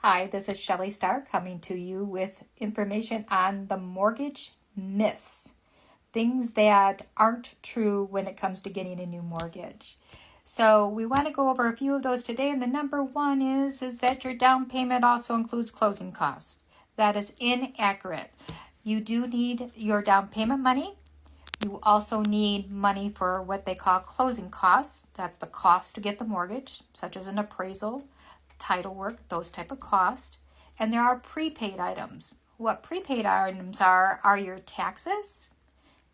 Hi, this is Shelley Starr coming to you with information on the mortgage myths, things that aren't true when it comes to getting a new mortgage. So we want to go over a few of those today, and the number one is that your down payment also includes closing costs. That is inaccurate. You do need your down payment money. You also need money for what they call closing costs. That's the cost to get the mortgage, such as an appraisal, title work, those type of costs. And there are prepaid items. What prepaid items are your taxes,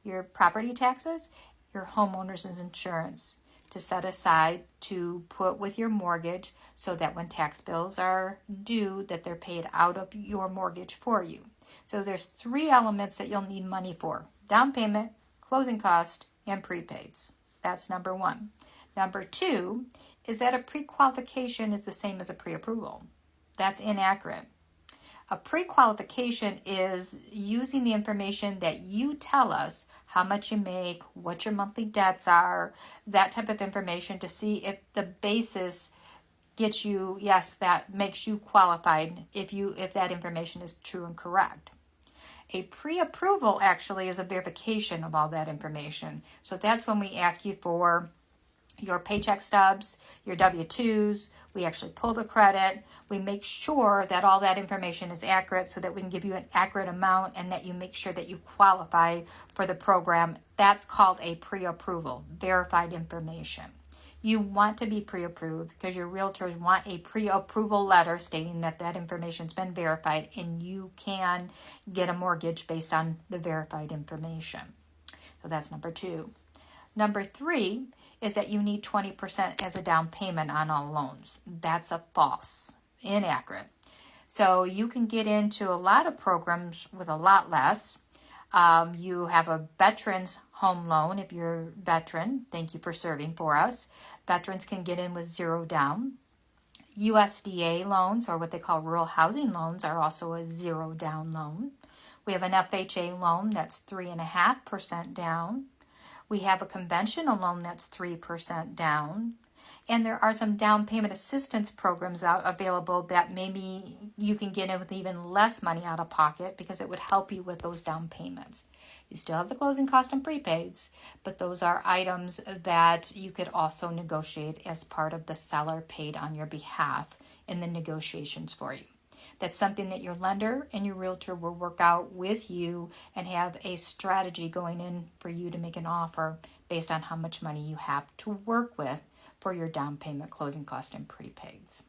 your property taxes, your homeowner's insurance to set aside to put with your mortgage so that when tax bills are due, that they're paid out of your mortgage for you. So there's three elements that you'll need money for: down payment, closing cost, and prepaids. That's number one. Number two is that a pre-qualification is the same as a pre-approval. That's inaccurate. A pre-qualification is using the information that you tell us, how much you make, what your monthly debts are, that type of information to see if the basis gets you, yes, that makes you qualified if that information is true and correct. A pre-approval actually is a verification of all that information. So that's when we ask you for your paycheck stubs, your W-2s. We actually pull the credit. We make sure that all that information is accurate so that we can give you an accurate amount and that you make sure that you qualify for the program. That's called a pre-approval, verified information. You want to be pre-approved because your realtors want a pre-approval letter stating that that information's been verified and you can get a mortgage based on the verified information. So that's number two. Number three is that you need 20% as a down payment on all loans. That's a false, inaccurate. So you can get into a lot of programs with a lot less. You have a veterans home loan if you're a veteran. Thank you for serving for us. Veterans can get in with zero down. USDA loans, or what they call rural housing loans, are also a zero down loan. We have an FHA loan that's 3.5% down. We have a conventional loan that's 3% down. And there are some down payment assistance programs available that maybe you can get in with even less money out of pocket because it would help you with those down payments. You still have the closing cost and prepaids, but those are items that you could also negotiate as part of the seller paid on your behalf in the negotiations for you. That's something that your lender and your realtor will work out with you and have a strategy going in for you to make an offer based on how much money you have to work with for your down payment, closing cost, and prepaids.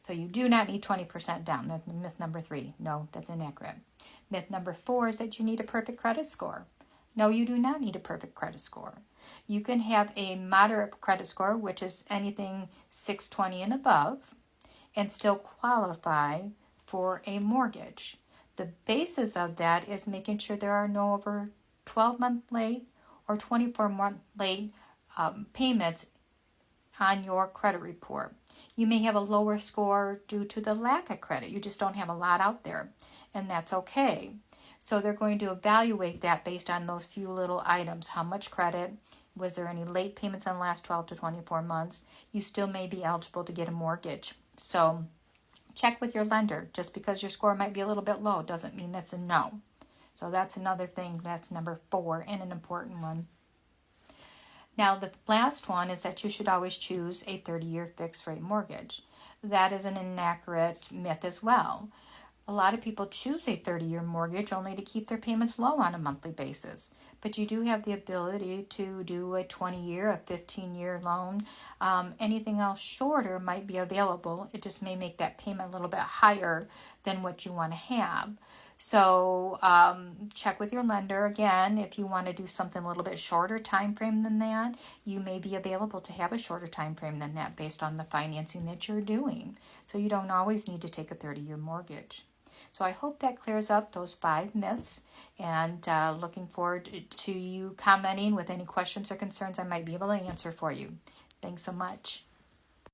So you do not need 20% down. That's myth number three. No, that's inaccurate. Myth number four is that you need a perfect credit score. No, you do not need a perfect credit score. You can have a moderate credit score, which is anything 620 and above, and still qualify for a mortgage. The basis of that is making sure there are no over 12-month late or 24-month late payments on your credit report. You may have a lower score due to the lack of credit. You just don't have a lot out there, and that's okay. So they're going to evaluate that based on those few little items. How much credit? Was there any late payments in the last 12 to 24 months? You still may be eligible to get a mortgage. So check with your lender. Just because your score might be a little bit low doesn't mean that's a no. So that's another thing. That's number four and an important one. Now, the last one is that you should always choose a 30-year fixed rate mortgage. That is an inaccurate myth as well. A lot of people choose a 30-year mortgage only to keep their payments low on a monthly basis. But you do have the ability to do a 20-year, a 15-year loan. Anything else shorter might be available. It just may make that payment a little bit higher than what you want to have. So check with your lender again. If you want to do something a little bit shorter time frame than that, you may be available to have a shorter time frame than that based on the financing that you're doing. So you don't always need to take a 30-year mortgage. So I hope that clears up those 5 myths, and looking forward to you commenting with any questions or concerns I might be able to answer for you. Thanks so much.